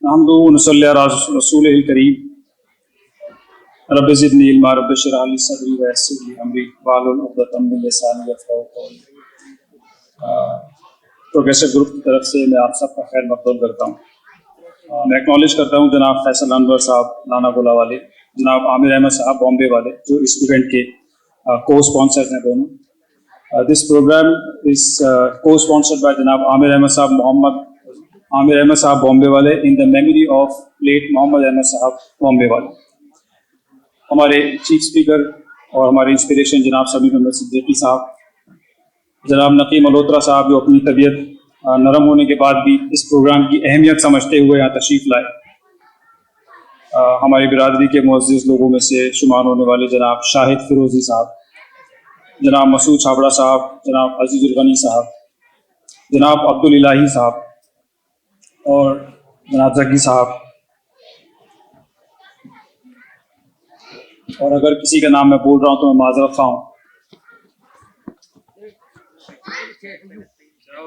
हमदु नसल्ली अला रसूलिल करीम rabbi ज़िदनी इल्मा rabbi इश्रह ली सदरी व यस्सिर ली अमरी वाहलुल उक़दतम मिन लिसानी यफ़क़हू क़ौली। प्रोग्रेसिव ग्रुप की तरफ से मैं आप सबका खैर मक़दम करता हूँ। मैं एक्नॉलेज करता हूँ जनाब फैसल अनवर साहब नाना गोला वाले, जनाब आमिर अहमद साहब बॉम्बे वाले, जो इस इवेंट के को स्पॉन्सर्स हैं दोनों। This program is cosponsored by जनाब आमिर अहमद साहब बॉम्बे वाले in the memory of late Mohammad Ahmad साहब बॉम्बे वाले। हमारे चीफ स्पीकर और हमारे इंस्पिरेशन जनाब समीर अहमद सिद्दीकी साहब, जनाब नकीम मल्होत्रा साहब, जो अपनी तबीयत नरम होने के बाद भी इस प्रोग्राम की अहमियत समझते हुए यहाँ तशरीफ़ लाए। हमारी बिरादरी के मुअज़्ज़िज़ लोगों में से शुमार होने वाले जनाब शाहिद फिरोज़ी साहब, जनाब मसूद छाबड़ा साहब, जनाब अजीज़ुल गनी साहब, जनाब अब्दुल इलाही साहब और जनाब जग्गी साहब, और अगर किसी का नाम मैं बोल रहा हूँ तो मैं माज़रत ख़्वाह हूँ।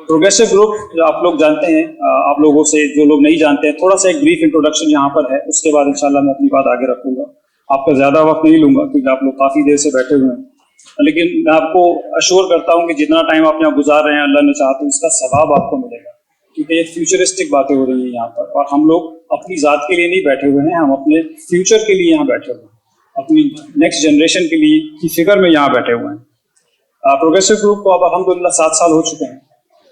प्रोग्रेसिव ग्रुप आप लोग जानते हैं, आप लोगों से जो लोग नहीं जानते हैं, थोड़ा सा एक ब्रीफ इंट्रोडक्शन यहाँ पर है, उसके बाद इंशाल्लाह मैं अपनी बात आगे रखूँगा। आपका ज़्यादा वक्त नहीं लूँगा क्योंकि आप लोग काफ़ी देर से बैठे हुए हैं, लेकिन मैं आपको अश्योर करता हूँ कि जितना टाइम आप यहाँ गुजार रहे हैं, अल्लाह ने चाहा तो इसका सवाब आपको मिलेगा, क्योंकि ये फ्यूचरिस्टिक बातें हो रही हैं यहाँ पर, और हम लोग अपनी ज़ात के लिए नहीं बैठे हुए हैं, हम अपने फ्यूचर के लिए यहाँ बैठे हुए हैं, अपनी नेक्स्ट जनरेशन के लिए की फिक्र में यहाँ बैठे हुए हैं। प्रोग्रेसिव ग्रुप को अब अल्हम्दुलिल्लाह 7 साल हो चुके हैं।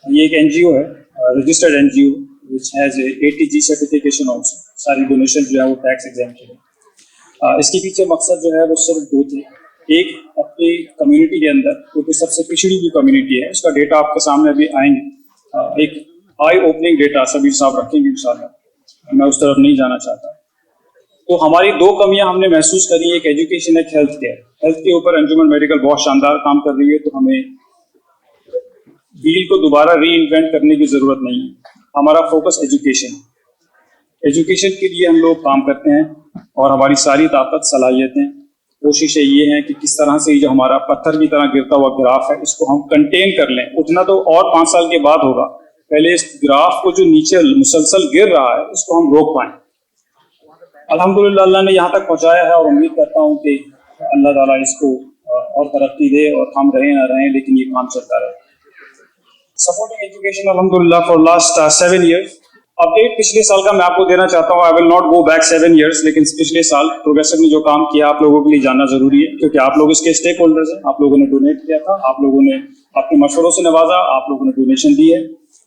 ये एक एनजीओ है, registered NGO which has ATG certification also. सारी डोनेशन जो है वो टैक्स एग्जेम्प्ट है। इसके पीछे मकसद जो है वो सिर्फ 2 थे। एक, अपनी कम्युनिटी के अंदर, क्योंकि सबसे पिछड़ी हुई कम्युनिटी है, उसका डेटा आपके सामने अभी आएंगे, एक आई ओपनिंग डेटा सबीर साहब रखेंगे इंशाल्लाह, मैं उस तरफ नहीं जाना चाहता। तो हमारी 2 कमियां हमने महसूस करी, एक एजुकेशन, एक हेल्थ केयर। हेल्थ के ऊपर अंजुमन मेडिकल बहुत शानदार काम कर रही है, तो हमें व्हील को दोबारा री इन्वेंट करने की जरूरत नहीं है। हमारा फोकस एजुकेशन के लिए हम लोग काम करते हैं, और हमारी सारी ताकत, सलाहियतें, कोशिशें ये हैं कि किस तरह से जो हमारा पत्थर की तरह गिरता हुआ ग्राफ है, इसको हम कंटेन कर लें। उतना तो और 5 साल के बाद होगा, पहले इस ग्राफ को जो नीचे मुसलसल गिर रहा है, इसको हम रोक पाएं। अल्हम्दुलिल्लाह अल्लाह ने यहाँ तक पहुँचाया है, और उम्मीद करता हूँ कि अल्लाह ताला इसको और तरक्की दे, और हम रहें ना रहें लेकिन ये काम चलता रहे। सपोर्टिंग एजुकेशन अल्हम्दुलिल्लाह फॉर लास्ट 7 ईयर्स। अपडेट पिछले साल का मैं आपको देना चाहता हूँ। I will not go back 7 years, लेकिन पिछले साल प्रोग्रेसिव ने जो काम किया आप लोगों के लिए जानना जरूरी है, क्योंकि आप लोग इसके स्टेक होल्डर्स हैं। आप लोगों ने डोनेट किया था, आप लोगों ने अपने मशवरों से नवाजा, आप लोगों ने डोनेशन दी है,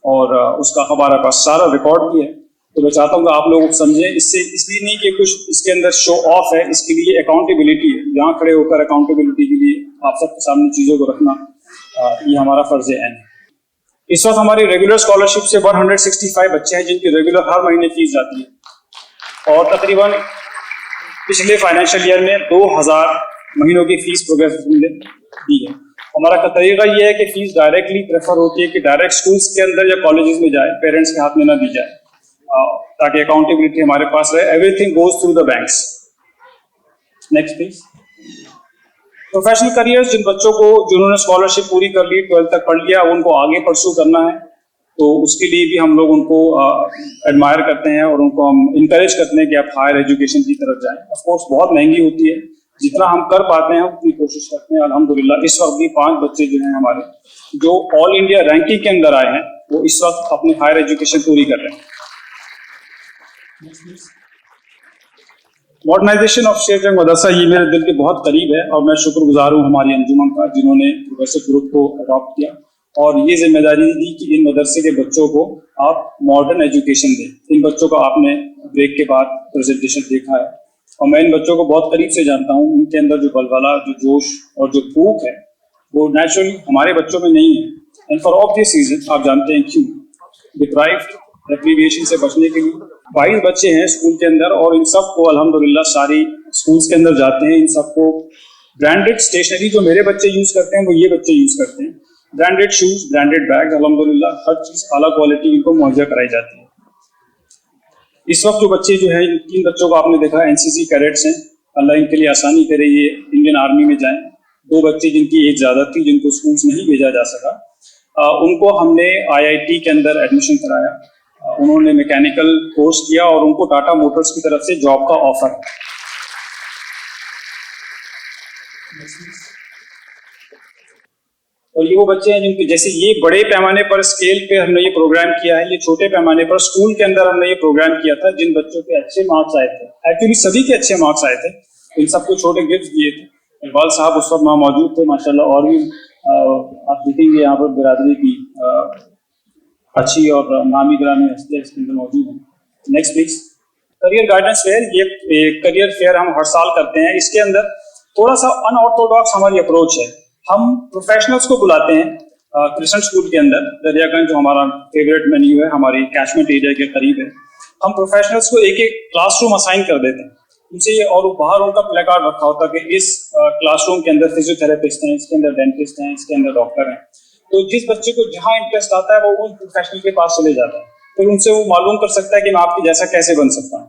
और उसका हमारा पास सारा रिकॉर्ड भी है। तो मैं चाहता हूँ कि आप लोग समझें, इससे इसलिए नहीं कि कुछ इसके अंदर शो ऑफ है, इसके लिए अकाउंटेबिलिटी है। यहाँ खड़े होकर अकाउंटेबिलिटी के लिए आप सबके सामने चीज़ों को रखना, ये हमारा फर्ज है। इस वक्त हमारी रेगुलर स्कॉलरशिप से 165 बच्चे हैं जिनकी रेगुलर हर महीने फीस जाती है, और तकरीबन पिछले फाइनेंशियल ईयर में 2000 महीनों की फीस प्रोग्रेसिव ने दी है। हमारा तरीका ये है कि फीस डायरेक्टली प्रेफर होती है कि डायरेक्ट स्कूल्स के अंदर या कॉलेजेस में जाए, पेरेंट्स के हाथ में ना दी जाए, ताकि अकाउंटेबिलिटी हमारे पास रहे। Everything goes through the banks. Next please. Professional careers, जिन बच्चों को जिन्होंने स्कॉलरशिप पूरी कर ली, 12th तक पढ़ लिया, उनको आगे परस्यू करना है, तो उसके लिए भी हम लोग उनको एडमायर करते हैं, और उनको हम इंकरेज करते हैं कि आप हायर एजुकेशन की तरफ जाएं। ऑफ कोर्स बहुत महंगी होती है, जितना हम कर पाते हैं उतनी कोशिश करते हैं। अल्हम्दुलिल्लाह इस वक्त भी 5 बच्चे जो हैं हमारे, जो ऑल इंडिया रैंकिंग के अंदर आए हैं, वो इस वक्त अपनी हायर एजुकेशन पूरी कर रहे हैं। मॉडर्नाइजेशन ऑफ शेख जंग मदरसा, ये मेरे दिल के बहुत करीब है, और मैं शुक्रगुजार हूँ हमारी अंजुमन का, जिन्होंने प्रोग्रेसिव ग्रुप को अडॉप्ट किया और ये जिम्मेदारी दी कि इन मदरसे के बच्चों को आप मॉडर्न एजुकेशन दें। इन बच्चों का आपने ब्रेक के बाद प्रेजेंटेशन देखा है, और मैं इन बच्चों को बहुत करीब से जानता हूँ। इनके अंदर जो बलबला, जो जोश और जो भूख है, वो नेचुरली हमारे बच्चों में नहीं है। एंड फॉर ऑब्वियस रीजन, आप जानते हैं क्यों। डिप्राइव्ड, रेप्रीविएशन से बचने के लिए 22 बच्चे हैं स्कूल के अंदर, और इन सब को अल्हम्दुलिल्लाह सारी स्कूल्स के अंदर जाते हैं। इन सबको ब्रांडेड स्टेशनरी जो मेरे बच्चे यूज करते हैं, वो ये बच्चे यूज करते हैं। ब्रांडेड शूज, ब्रांडेड बैग, अल्हम्दुलिल्लाह हर चीज अलग क्वालिटी इनको मुहैया कराई जाती है। इस वक्त जो बच्चे जो है, 3 बच्चों को आपने देखा एनसीसी कैडेट्स हैं, अल्लाह इनके लिए आसानी करे, ये इंडियन आर्मी में जाएं। 2 बच्चे जिनकी एज ज्यादा थी, जिनको स्कूल्स नहीं भेजा जा सका, उनको हमने IIT के अंदर एडमिशन कराया, उन्होंने मैकेनिकल कोर्स किया और उनको टाटा मोटर्स की तरफ से जॉब का ऑफर है। और ये वो बच्चे हैं जिनके जैसे ये बड़े पैमाने पर स्केल पे हमने ये प्रोग्राम किया है, ये छोटे पैमाने पर स्कूल के अंदर हमने ये प्रोग्राम किया था। जिन बच्चों के अच्छे मार्क्स आए थे, एक्चुअली सभी के अच्छे मार्क्स आए थे, इन सबको छोटे गिफ्ट दिए थे। इकबाल साहब उस वक्त वहाँ मौजूद थे माशाल्लाह, और भी आप देखेंगे यहाँ पर बिरादरी की अच्छी और नामी गिरामी हस्तियाँ इसके अंदर मौजूद हैं। Next please. Career guidance fair, ये करियर फेयर हम हर साल करते हैं। इसके अंदर थोड़ा सा अनऑर्थोडॉक्स हमारी अप्रोच है। हम प्रोफेशनल्स को बुलाते हैं क्रिश्चियन स्कूल के अंदर, दरियागंज जो हमारा फेवरेट मेन्यू है, हमारी कैचमेंट एरिया के करीब है। हम प्रोफेशनल्स को एक एक क्लासरूम असाइन कर देते हैं उनसे, और बाहर उनका प्ले कार्ड रखा होता है कि इस क्लासरूम के अंदर फिजियोथेरेपिस्ट हैं, इसके अंदर डेंटिस्ट हैं, इसके अंदर डॉक्टर हैं। तो जिस बच्चे को जहाँ इंटरेस्ट आता है वो उन प्रोफेशनल के पास चले जाता है, फिर उनसे वो मालूम कर सकता है कि मैं आपकी जैसा कैसे बन सकता हूँ।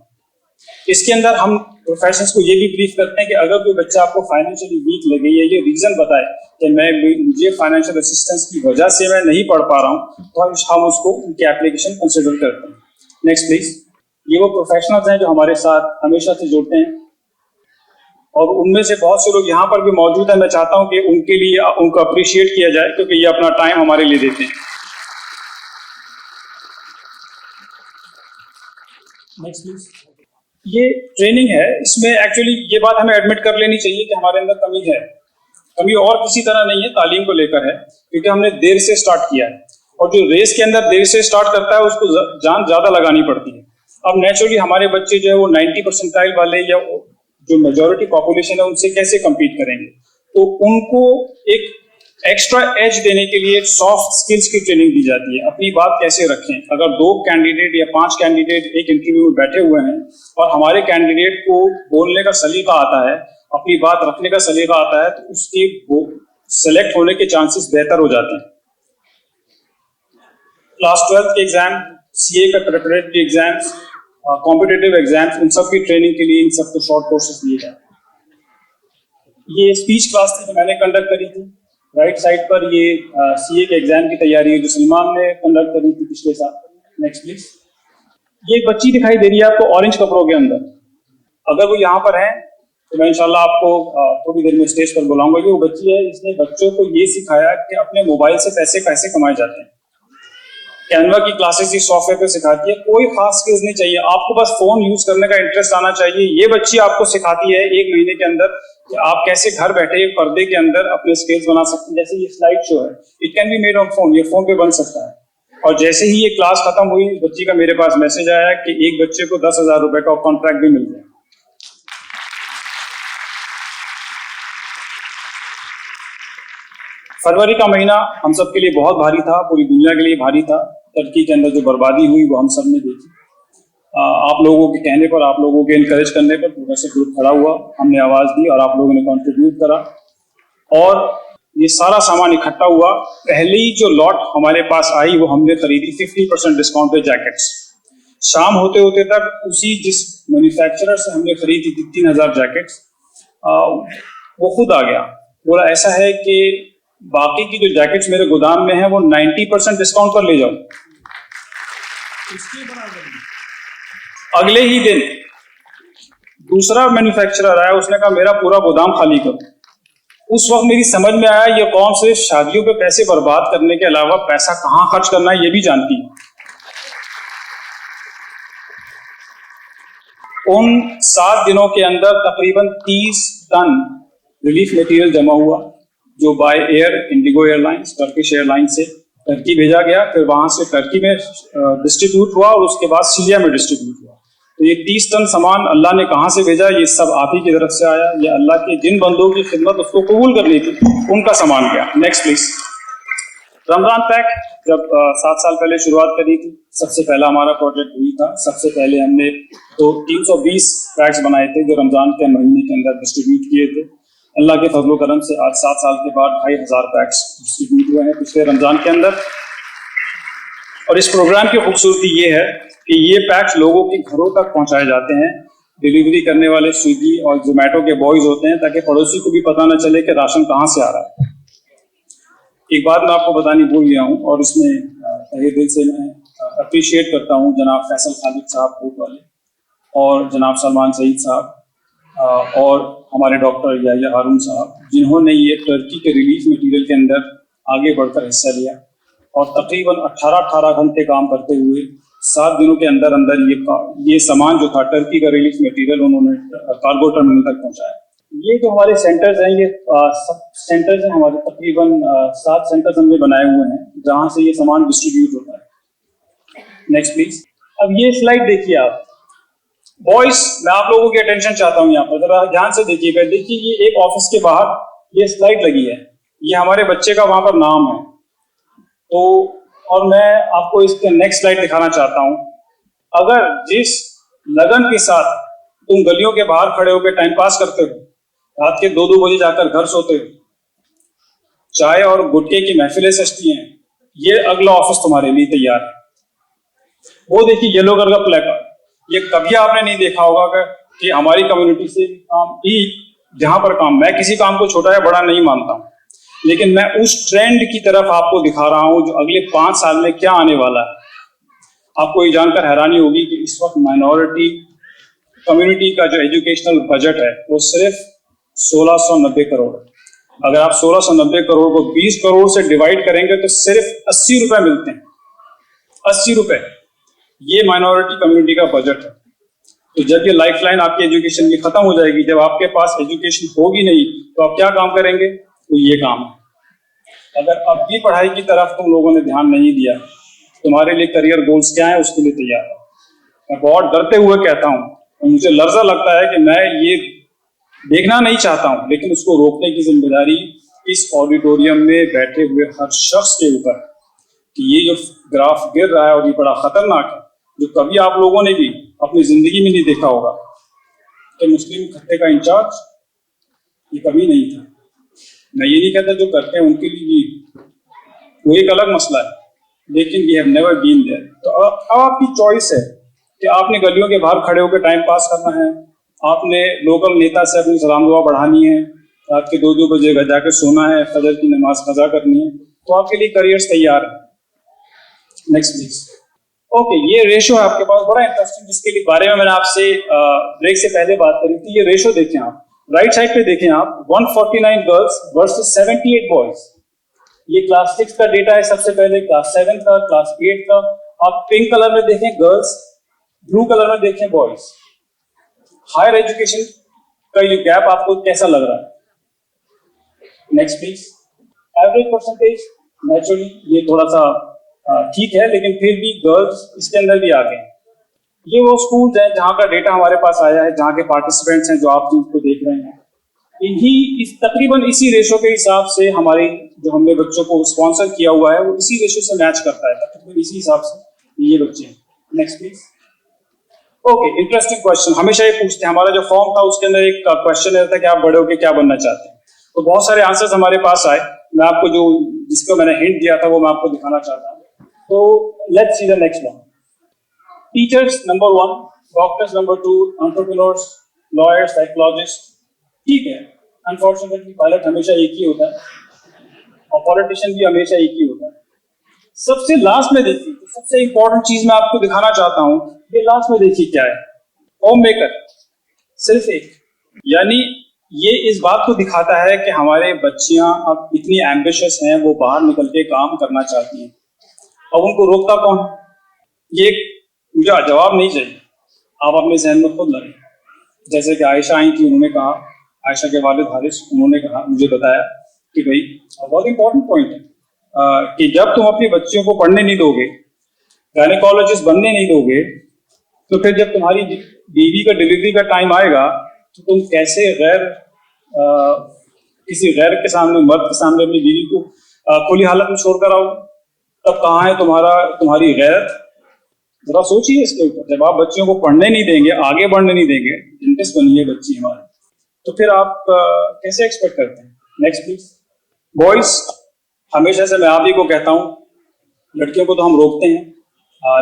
इसके अंदर हम प्रोफेशनल्स को ये भी ब्रीफ करते हैं कि अगर कोई बच्चा आपको फाइनेंशियली वीक लगे या ये रीजन बताए कि मुझे फाइनेंशियल असिस्टेंस की वजह से मैं नहीं पढ़ पा रहा हूँ, तो हम उसको उनकी एप्लीकेशन कंसिडर करते हैं। Next please. ये वो प्रोफेशनल्स हैं जो हमारे साथ हमेशा से जुड़ते हैं, और उनमें से बहुत से लोग यहाँ पर भी मौजूद हैं। मैं चाहता हूँ कि उनके लिए उनको अप्रिशिएट किया जाए, क्योंकि ये अपना टाइम हमारे लिए देते हैं। Next please. ये ट्रेनिंग है, इसमें एक्चुअली ये बात हमें एडमिट कर लेनी चाहिए कि हमारे अंदर कमी है। कमी और किसी तरह नहीं है, तालीम को लेकर है, क्योंकि हमने देर से स्टार्ट किया है, और जो रेस के अंदर देर से स्टार्ट करता है उसको जान ज्यादा लगानी पड़ती है। अब नेचुरली हमारे बच्चे जो है वो 90 परसेंटाइल वाले या जो मेजॉरिटी पॉपुलेशन है उनसे कैसे कम्पीट करेंगे, तो उनको एक एक्स्ट्रा एज देने के लिए सॉफ्ट स्किल्स की ट्रेनिंग दी जाती है। अपनी बात कैसे रखें, अगर 2 कैंडिडेट या 5 कैंडिडेट एक इंटरव्यू में बैठे हुए हैं और हमारे कैंडिडेट को बोलने का सलीका आता है, अपनी बात रखने का सलीका आता है, तो उसके वो सेलेक्ट होने के चांसेस बेहतर हो जाते हैं। क्लास 12 के एग्जाम, सीए का प्रिपरेटरी एग्जाम्स, कॉम्पिटिटिव एग्जाम्स, उन सब की ट्रेनिंग के लिए इन सबको शॉर्ट कोर्सेज दिए जाते हैं। ये स्पीच क्लास थी जो मैंने कंडक्ट करी थी। राइट साइड पर ये सीए के एग्जाम की तैयारी है जो सलमान ने कंडक्ट करी थी पिछले साल। Next please. ये एक बच्ची दिखाई दे रही है आपको ऑरेंज कपड़ों के अंदर। अगर वो यहाँ पर है तो मैं इंशाल्लाह आपको थोड़ी देर में स्टेज पर बुलाऊंगा। ये वो बच्ची है, इसने बच्चों को ये सिखाया कि अपने मोबाइल से पैसे कैसे कमाए जाते हैं। कैनवा की क्लासेस इस सॉफ्टवेयर पे सिखाती है, कोई खास स्किल्स नहीं चाहिए, आपको बस फोन यूज करने का इंटरेस्ट आना चाहिए। ये बच्ची आपको सिखाती है 1 महीने के अंदर कि आप कैसे घर बैठे पर्दे के अंदर अपने स्किल्स बना सकते हैं। जैसे ये स्लाइड शो है, it can be made on phone, ये फोन पे बन सकता है। और जैसे ही ये क्लास खत्म हुई, बच्ची का मेरे पास मैसेज आया कि एक बच्चे को 10,000 रुपए का कॉन्ट्रैक्ट भी मिल गया। फरवरी का महीना हम सब के लिए बहुत भारी था, पूरी दुनिया के लिए भारी था। टर्की के अंदर जो बर्बादी हुई वो हम सब ने देखी। आप लोगों के कहने पर, आप लोगों के इनकरेज करने पर प्रोफेसर ग्रुप खड़ा हुआ, हमने आवाज दी और आप लोगों ने कंट्रीब्यूट करा, और ये सारा सामान इकट्ठा हुआ। पहली जो लॉट हमारे पास आई वो हमने खरीदी 50% डिस्काउंट पे जैकेट्स। शाम होते होते तक उसी जिस मैन्युफैक्चरर से हमने खरीदी थी 3000 जैकेट्स, वो खुद आ गया, बोला ऐसा है कि बाकी की जो जैकेट्स मेरे गोदाम में है वो 90% डिस्काउंट पर ले जाओ। अगले ही दिन दूसरा मैन्युफैक्चरर आया, उसने कहा मेरा पूरा गोदाम खाली करो। उस वक्त मेरी समझ में आया ये कौन से शादियों पे पैसे बर्बाद करने के अलावा पैसा कहां खर्च करना है ये भी जानती है। उन 7 दिनों के अंदर तकरीबन 30 टन रिलीफ मटेरियल जमा हुआ, जो by air Indigo airlines, Turkish airlines से टर्की भेजा गया, फिर वहां से टर्की में डिस्ट्रीब्यूट हुआ और उसके बाद सीरिया में डिस्ट्रीब्यूट हुआ। तो ये 30 टन सामान अल्लाह ने कहां से भेजा, ये सब आप ही की तरफ से आया। ये अल्लाह के जिन बंदों की खिदमत उसको कबूल करनी थी उनका सामान गया। Next please. रमजान पैक जब 7 साल पहले शुरुआत करी थी, सबसे पहला हमारा प्रोजेक्ट हुई था। सबसे पहले हमने तो 320 पैक्स बनाए थे जो रमजान के महीने के अंदर डिस्ट्रीब्यूट किए थे। अल्लाह के फजल करम से आज 7 साल के बाद 2500 पैक्स डिस्ट्रीब्यूट हुए हैं पिछले रमजान के अंदर। और इस प्रोग्राम की खूबसूरती ये है कि ये पैक्स लोगों के घरों तक पहुंचाए जाते हैं। डिलीवरी करने वाले स्विगी और जोमेटो के बॉयज होते हैं, ताकि पड़ोसी को भी पता न चले कि राशन कहाँ से आ रहा है। एक बात मैं आपको बतानी भूल गया हूँ, और इसमें तहे दिल से मैं अप्रिशिएट करता हूँ जनाब फैसल खालिद साहब कोर्ट वाले और जनाब सलमान सईद साहब और हमारे डॉक्टर याहिया हारून साहब, जिन्होंने ये टर्की के रिलीफ मटेरियल के अंदर आगे बढ़कर हिस्सा लिया और तकरीबन 18 घंटे काम करते हुए 7 दिनों के अंदर अंदर ये सामान जो था टर्की का रिलीफ मटेरियल उन्होंने कार्गो टर्मिनल तक पहुंचाया। ये जो हमारे सेंटर्स हैं, ये सेंटर्स हैं हमारे, तकरीबन 7 सेंटर्स हमने बनाए हुए हैं जहां से ये सामान डिस्ट्रीब्यूट होता है। Next please. अब ये स्लाइड देखिए आप बॉयज, मैं आप लोगों की अटेंशन चाहता हूँ यहाँ पर, जरा ध्यान से देखिएगा। देखिए ये एक ऑफिस के बाहर ये स्लाइड लगी है, ये हमारे बच्चे का वहां पर नाम है। तो और मैं आपको इसके नेक्स्ट स्लाइड दिखाना चाहता हूँ। अगर जिस लगन के साथ तुम गलियों के बाहर खड़े होकर टाइम पास करते हो, रात के 2-2 बजे जाकर घर सोते हो, चाय और गुटके की महफिलें सजती हैं, ये अगला ऑफिस तुम्हारे लिए तैयार है। वो देखिए येलो कलर का प्लेकार्ड, ये कभी आपने नहीं देखा होगा कि हमारी कम्युनिटी से काम ही जहां पर काम, मैं किसी काम को छोटा या बड़ा नहीं मानता हूं, लेकिन मैं उस ट्रेंड की तरफ आपको दिखा रहा हूं जो अगले 5 साल में क्या आने वाला है। आपको ये जानकर हैरानी होगी कि इस वक्त माइनॉरिटी कम्युनिटी का जो एजुकेशनल बजट है वो सिर्फ 1690 करोड़ है। अगर आप 1690 करोड़ को 20 करोड़ से डिवाइड करेंगे तो सिर्फ 80 रुपए मिलते हैं, 80 रुपए। ये माइनॉरिटी कम्युनिटी का बजट है। तो जब ये लाइफलाइन आपकी एजुकेशन की खत्म हो जाएगी, जब आपके पास एजुकेशन होगी नहीं, तो आप क्या काम करेंगे? तो ये काम है। अगर अब भी पढ़ाई की तरफ तुम लोगों ने ध्यान नहीं दिया, तुम्हारे लिए करियर गोल्स क्या है उसके लिए तैयार है। मैं बहुत डरते हुए कहता हूँ, मुझे लर्जा लगता है कि मैं ये देखना नहीं चाहता हूं, लेकिन उसको रोकने की जिम्मेदारी इस ऑडिटोरियम में बैठे हुए हर शख्स के ऊपर है कि ये जो ग्राफ गिर रहा है और ये बड़ा खतरनाक है, जो कभी आप लोगों ने भी अपनी जिंदगी में नहीं देखा होगा कि मुस्लिम खत्ते का इंचार्ज ये कभी नहीं था। मैं ये नहीं कहता जो करते हैं उनके लिए भी वो एक अलग मसला है, लेकिन we have never been there. तो अब आपकी चॉइस है कि आपने गलियों के बाहर खड़े होकर टाइम पास करना है, आपने लोकल नेता से अपनी सलाम दुआ बढ़ानी है, रात के 2-2 बजे घर जाकर सोना है, फजर की नमाज कज़ा करनी है, तो आपके लिए करियर्स तैयार है। Next please. ओके, ये रेशो है आपके पास बड़ा इंटरेस्टिंग, जिसके लिए बारे में मैंने आपसे ब्रेक से पहले बात करी थी। ये रेशो देखें आप, राइट साइड पे देखें आप, 149 गर्ल्स वर्सेस 78 बॉयज। ये क्लास 6 का डेटा है, सबसे पहले क्लास 7 का, क्लास 8 का। आप पिंक कलर में देखें गर्ल्स, ब्लू कलर में देखें बॉयज। हायर एजुकेशन का ये गैप आपको कैसा लग रहा है? Next please. Average percentage naturally ये थोड़ा सा ठीक है, लेकिन फिर भी गर्ल्स इसके अंदर भी आ गए। ये वो स्कूल्स हैं जहां का डेटा हमारे पास आया है, जहां के पार्टिसिपेंट्स हैं जो आप को देख रहे हैं। तकरीबन इसी रेशो के हिसाब से हमारी जो हमने बच्चों को स्पॉन्सर किया हुआ है वो इसी रेशो से मैच करता है, तकरीबन इसी हिसाब से ये बच्चे हैं। Next please. Okay, interesting question हमेशा ये पूछते हैं। हमारा जो फॉर्म था उसके अंदर एक क्वेश्चन रहता है कि आप बड़े होकर क्या बनना चाहते हैं। तो बहुत सारे आंसर्स हमारे पास आए, मैं आपको जो जिसको मैंने हिंट दिया था वो मैं आपको दिखाना चाहता हूँ। तो let's see the next one. Teachers number 1, doctors number 2, entrepreneurs, lawyers, psychologist. ठीक है, अनफॉर्चुनेटली पायलट हमेशा एक ही होता है और पॉलिटिशियन भी हमेशा एक ही होता है। सबसे लास्ट में देखिए, तो सबसे इंपॉर्टेंट चीज मैं आपको दिखाना चाहता हूं, ये लास्ट में देखिए क्या है, होम मेकर, सिर्फ एक। यानी ये इस बात को दिखाता है कि हमारे बच्चियां अब इतनी एम्बिशियस हैं, वो बाहर निकल के काम करना चाहती हैं। अब उनको रोकता कौन? ये मुझे जवाब नहीं चाहिए, आप अपने जहन में खुद लगे। जैसे कि आयशा आई थी, उन्होंने कहा, आयशा के वालिद हारिस, उन्होंने कहा, मुझे बताया कि भाई बहुत इंपॉर्टेंट पॉइंट है कि जब तुम अपनी बच्चियों को पढ़ने नहीं दोगे, गायनेकोलॉजिस्ट बनने नहीं दोगे, तो फिर जब तुम्हारी बीवी का डिलीवरी का टाइम आएगा तो तुम कैसे किसी गैर के सामने, मर्द के सामने अपनी बीवी को खुली हालत में छोड़ कर आओ? तब कहाँ है तुम्हारी गैरत? जरा सोचिए इसके ऊपर। जब आप बच्चियों को पढ़ने नहीं देंगे, आगे बढ़ने नहीं देंगे, इंटरेस्ट बनिए बच्ची हमारी, तो फिर आप कैसे एक्सपेक्ट करते हैं? Next please. बॉयज, हमेशा से मैं आप ही को कहता हूं, लड़कियों को तो हम रोकते हैं,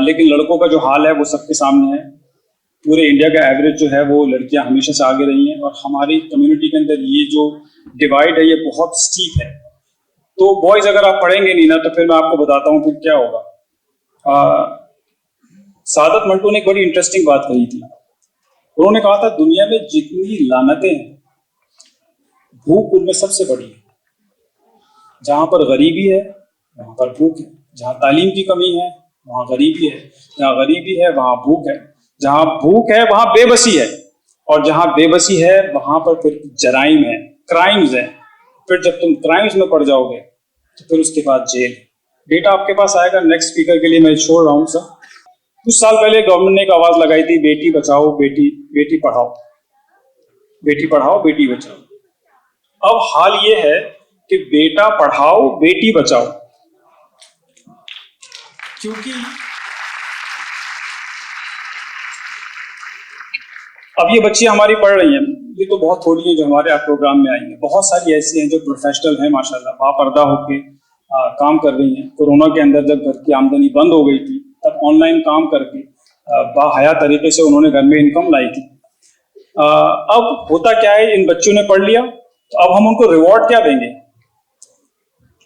लेकिन लड़कों का जो हाल है वो सबके सामने है। पूरे इंडिया का एवरेज जो है वो लड़कियां हमेशा से आगे रही हैं, और हमारी कम्युनिटी के अंदर ये जो डिवाइड है ये बहुत स्टीप है। तो बॉयज, अगर आप पढ़ेंगे नहीं ना, तो फिर मैं आपको बताता हूँ फिर क्या होगा। सादत मंटो ने एक बड़ी इंटरेस्टिंग बात कही थी। उन्होंने कहा था दुनिया में जितनी लानतें हैं, भूख उनमें सबसे बड़ी है। जहां पर गरीबी है वहां पर भूख है, जहां तालीम की कमी है वहां गरीबी है, जहां गरीबी है वहां भूख है, जहां भूख है वहां बेबसी है, और जहां बेबसी है वहां पर फिर जराइम है, क्राइम्स है। फिर जब तुम क्राइम्स में पड़ जाओगे तो फिर उसके बाद जेल। डेटा आपके पास आएगा, नेक्स्ट स्पीकर के लिए मैं छोड़ रहा हूँ सर। कुछ साल पहले गवर्नमेंट ने एक आवाज लगाई थी, बेटी बचाओ बेटी पढ़ाओ, बेटी पढ़ाओ बेटी बचाओ। अब हाल ये है कि बेटा पढ़ाओ बेटी बचाओ, क्योंकि अब ये बच्ची हमारी पढ़ रही हैं, ये तो बहुत थोड़ी है जो हमारे आप प्रोग्राम में आई हैं, बहुत सारी ऐसी हैं जो प्रोफेशनल हैं माशाल्लाह, बापर्दा होके काम कर रही हैं। कोरोना के अंदर जब घर की आमदनी बंद हो गई थी तब ऑनलाइन काम करके बाहया तरीके से उन्होंने घर में इनकम लाई थी। अब होता क्या है, इन बच्चों ने पढ़ लिया तो अब हम उनको रिवॉर्ड क्या देंगे?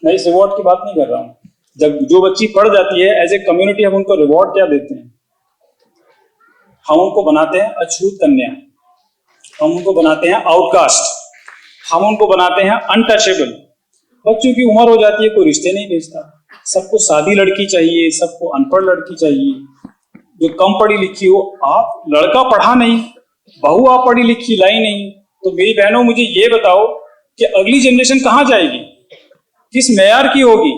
मैं इस रिवॉर्ड की बात नहीं कर रहा हूँ। जब जो बच्ची पढ़ जाती है एज ए कम्युनिटी हम उनको रिवॉर्ड क्या देते हैं? हम उनको बनाते हैं अछूत कन्या, हम उनको बनाते हैं आउटकास्ट, हम उनको बनाते हैं अनटचेबल। बच्चों की उम्र हो जाती है, कोई रिश्ते नहीं भेजता, सबको सादी लड़की चाहिए, सबको अनपढ़ लड़की चाहिए, जो कम पढ़ी लिखी हो। आप लड़का पढ़ा नहीं, बहू आप पढ़ी लिखी लाई नहीं, तो मेरी बहनों मुझे ये बताओ कि अगली जनरेशन कहाँ जाएगी, किस मेयार की होगी?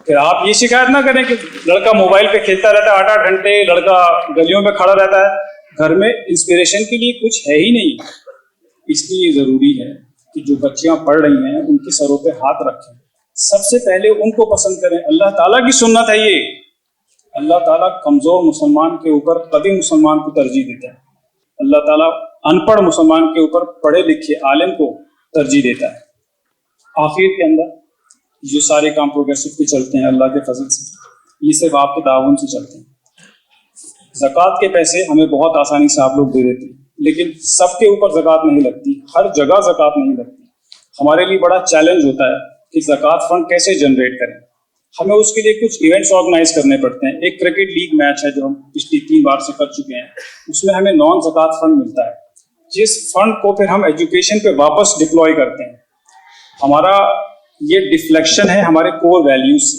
फिर आप ये शिकायत ना करें कि लड़का मोबाइल पे खेलता रहता है 8-8 घंटे, लड़का गलियों में खड़ा रहता है, घर में इंस्पिरेशन के लिए कुछ है ही नहीं। इसलिए जरूरी है कि जो बच्चियां पढ़ रही हैं उनके सरों पे हाथ रखें, सबसे पहले उनको पसंद करें। अल्लाह ताला की सुन्नत है ये। अल्लाह ताला कमजोर मुसलमान के ऊपर कभी मुसलमान को तरजीह देता है, अल्लाह ताला अनपढ़ मुसलमान के ऊपर पढ़े लिखे आलिम को तरजीह देता है। आखिर के अंदर जो सारे काम प्रोग्रेसिव पे चलते हैं अल्लाह के फजल से, ये सिर्फ आपके ताउन से चलते हैं। ज़कात के पैसे हमें बहुत आसानी से आप लोग दे देते हैं, लेकिन सबके ऊपर ज़कात नहीं लगती, हर जगह ज़कात नहीं लगती। हमारे लिए बड़ा चैलेंज होता है कि ज़कात फंड कैसे जनरेट करें। हमें उसके लिए कुछ इवेंट्स ऑर्गेनाइज करने पड़ते हैं। एक क्रिकेट लीग मैच है जो हम पिछली 3 बार से कर चुके हैं, उसमें हमें नॉन ज़कात फंड मिलता है, जिस फंड को फिर हम एजुकेशन पे वापस डिप्लॉय करते हैं। हमारा ये डिफ्लेक्शन है हमारे कोर वैल्यूज से,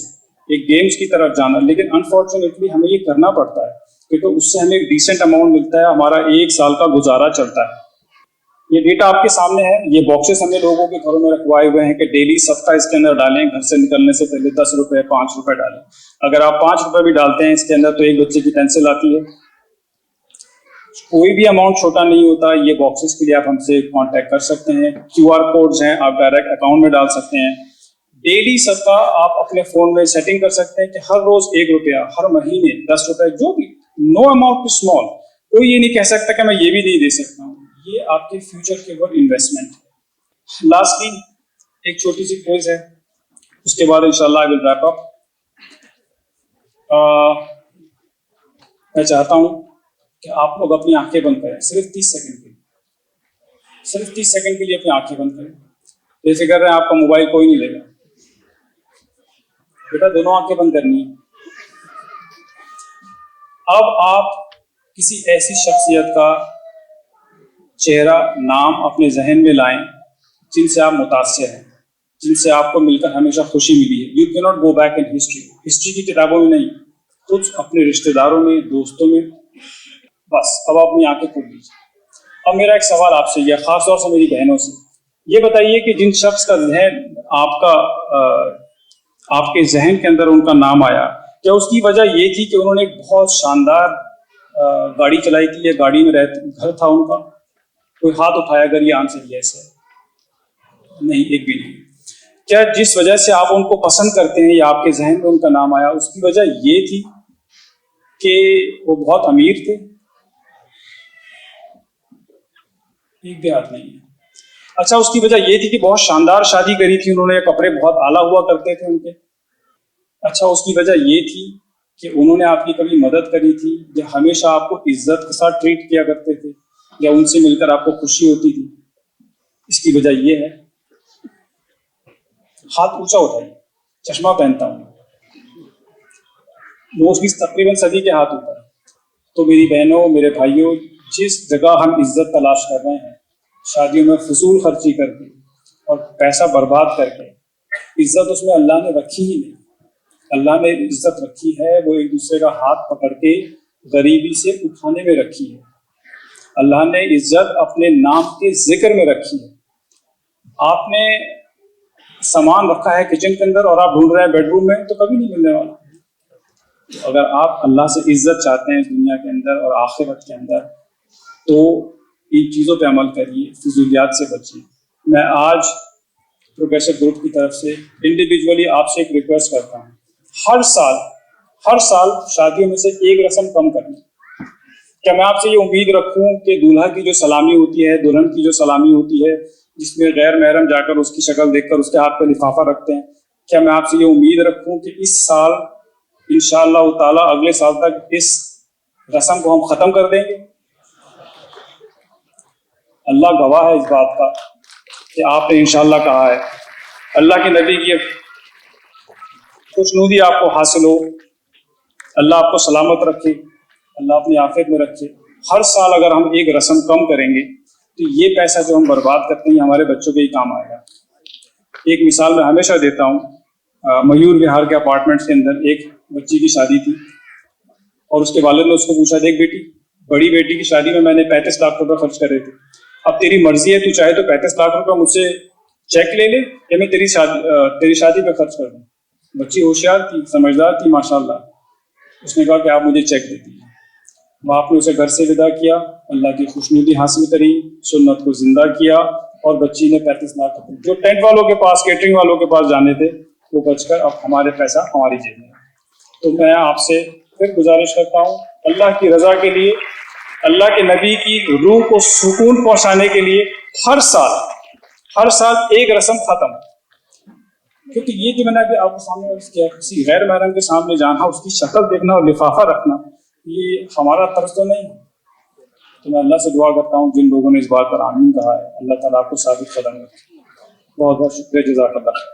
एक गेम्स की तरफ जाना, लेकिन अनफॉर्चुनेटली हमें ये करना पड़ता है क्योंकि उससे हमें एक डिसेंट अमाउंट मिलता है, हमारा 1 साल का गुजारा चलता है। ये डेटा आपके सामने है, ये बॉक्सेस हमने लोगों के घरों में रखवाए हुए हैं कि डेली सबका इसके अंदर डालें, घर से निकलने से पहले 10 रुपए 5 रुपए डालें। अगर आप 5 रुपए भी डालते हैं इसके अंदर तो एक बच्चे की पेंसिल आती है। कोई भी अमाउंट छोटा नहीं होता। ये बॉक्सेस के लिए आप हमसे कांटेक्ट कर सकते हैं, QR कोड्स हैं, आप डायरेक्ट अकाउंट में डाल सकते हैं। डेली सबका आप अपने फोन में सेटिंग कर सकते हैं कि हर रोज 1 रुपया, हर महीने 10 रुपए, जो भी, नो अमाउंट टू स्मॉल। कोई ये नहीं कह सकता कि मैं ये भी नहीं दे सकता हूँ, ये आपके फ्यूचर के ऊपर इन्वेस्टमेंट है। लास्टली एक छोटी सी क्विज है, उसके बाद इंशाल्लाह आई विल रैप अप। मैं चाहता हूं कि आप लोग अपनी आंखें बंद करें सिर्फ 30 सेकंड के लिए, सिर्फ 30 सेकंड के लिए अपनी आंखें बंद करें। जैसे कर रहे हैं, आपका मोबाइल कोई नहीं लेगा बेटा, दोनों आंखें बंद करनी है। अब आप किसी ऐसी शख्सियत का चेहरा, नाम अपने जहन में लाएं जिनसे आप मुतासिर हैं, जिनसे आपको मिलकर हमेशा खुशी मिली है। You can not go back in history, history की किताबों में नहीं, कुछ अपने रिश्तेदारों में, दोस्तों में। बस अब आप अपनी आंखें खोल लीजिए। अब मेरा एक सवाल आपसे यह, खासतौर से मेरी बहनों से, ये बताइए कि जिन शख्स का जहन आपके जहन के अंदर उनका नाम आया, क्या उसकी वजह ये थी कि उन्होंने एक बहुत शानदार गाड़ी चलाई थी, या गाड़ी में घर था उनका? कोई हाथ उठाया अगर ये आंसर यस है? नहीं, एक भी नहीं। क्या जिस वजह से आप उनको पसंद करते हैं या आपके जहन में उनका नाम आया, उसकी वजह ये थी कि वो बहुत अमीर थे? एक भी हाथ नहीं है। अच्छा, उसकी वजह ये थी कि बहुत शानदार शादी करी थी उन्होंने, कपड़े बहुत आला हुआ करते थे उनके? अच्छा, उसकी वजह ये थी कि उन्होंने आपकी कभी मदद करी थी, या हमेशा आपको इज्जत के साथ ट्रीट किया करते थे, या उनसे मिलकर आपको खुशी होती थी? इसकी वजह ये है। हाथ ऊंचा उठाइए। चश्मा पहनता हूं, मोस्टली तकरीबन सभी के हाथ ऊपर। तो मेरी बहनों, मेरे भाइयों, जिस जगह हम इज्जत तलाश कर रहे हैं, शादियों में फजूल खर्ची करके और पैसा बर्बाद करके, इज्जत उसमें अल्लाह ने रखी ही नहीं। अल्लाह ने इज्जत रखी है वो एक दूसरे का हाथ पकड़ के गरीबी से उठाने में रखी है। अल्लाह ने इज्जत अपने नाम के जिक्र में रखी है। आपने सामान रखा है किचन के अंदर और आप ढूंढ रहे हैं बेडरूम में, तो कभी नहीं मिलने वाला। तो अगर आप अल्लाह से इज्जत चाहते हैं इस दुनिया के अंदर और आखिरत के अंदर, तो इन चीज़ों पे अमल करिए, फिजूलियात से बचिए। मैं आज प्रोग्रेसिव ग्रुप की तरफ से इंडिविजुअली आपसे एक रिक्वेस्ट करता हूँ, हर साल शादियों में से एक रस्म कम करनी। क्या मैं आपसे ये उम्मीद रखूं कि दूल्हा की जो सलामी होती है, दुल्हन की जो सलामी होती है, जिसमें गैर महरम जाकर उसकी शक्ल देखकर उसके हाथ पे लिफाफा रखते हैं, क्या मैं आपसे ये उम्मीद रखूं कि इस साल इंशाअल्लाह ताला अगले साल तक इस रस्म को हम खत्म कर देंगे? अल्लाह गवाह है इस बात का कि आपने इंशाअल्लाह कहा है। अल्लाह के नबी की खुशनुदी आपको हासिल हो, अल्लाह आपको सलामत रखे, अल्लाह अपनी आफियत में रखे। हर साल अगर हम एक रस्म कम करेंगे तो ये पैसा जो हम बर्बाद करते हैं हमारे बच्चों के ही काम आएगा। एक मिसाल मैं हमेशा देता हूँ, मयूर विहार के अपार्टमेंट्स के अंदर एक बच्ची की शादी थी और उसके वालिद ने उसको पूछा, देख बेटी, बड़ी बेटी की शादी में मैंने 35 लाख रुपए खर्च करे थे, अब तेरी मर्जी है, तू चाहे तो 35 लाख रुपए मुझसे चेक ले ले या मैं तेरी शादी पे खर्च कर दूं। बच्ची होशियार थी, समझदार थी माशाल्लाह। उसने कहा कि आप मुझे चेक दे दीजिए। बाप ने उसे घर से विदा किया, अल्लाह की खुशनुदी हासिल करी, सुन्नत को जिंदा किया और बच्ची ने 35 लाख रुपए जो टेंट वालों के पास, केटरिंग वालों के पास जाने थे, वो बचकर अब हमारे पैसा हमारी जेब में। तो मैं आपसे फिर गुजारिश करता हूँ, अल्लाह की रजा के लिए, अल्लाह के नबी की रूह को सुकून पहुंचाने के लिए हर साल एक रस्म खत्म। क्योंकि ये जो मैंने अभी आपके सामने अर्ज किया, किसी गैर महरम के सामने जाना, उसकी शक्ल देखना और लिफाफा रखना, ये हमारा तर्ज तो नहीं। तो मैं अल्लाह से दुआ करता हूँ जिन लोगों ने इस बात पर आमीन कहा है, अल्लाह ताला आपको साबित कदम रखे। बहुत बहुत शुक्रिया, जज़ाकल्लाह।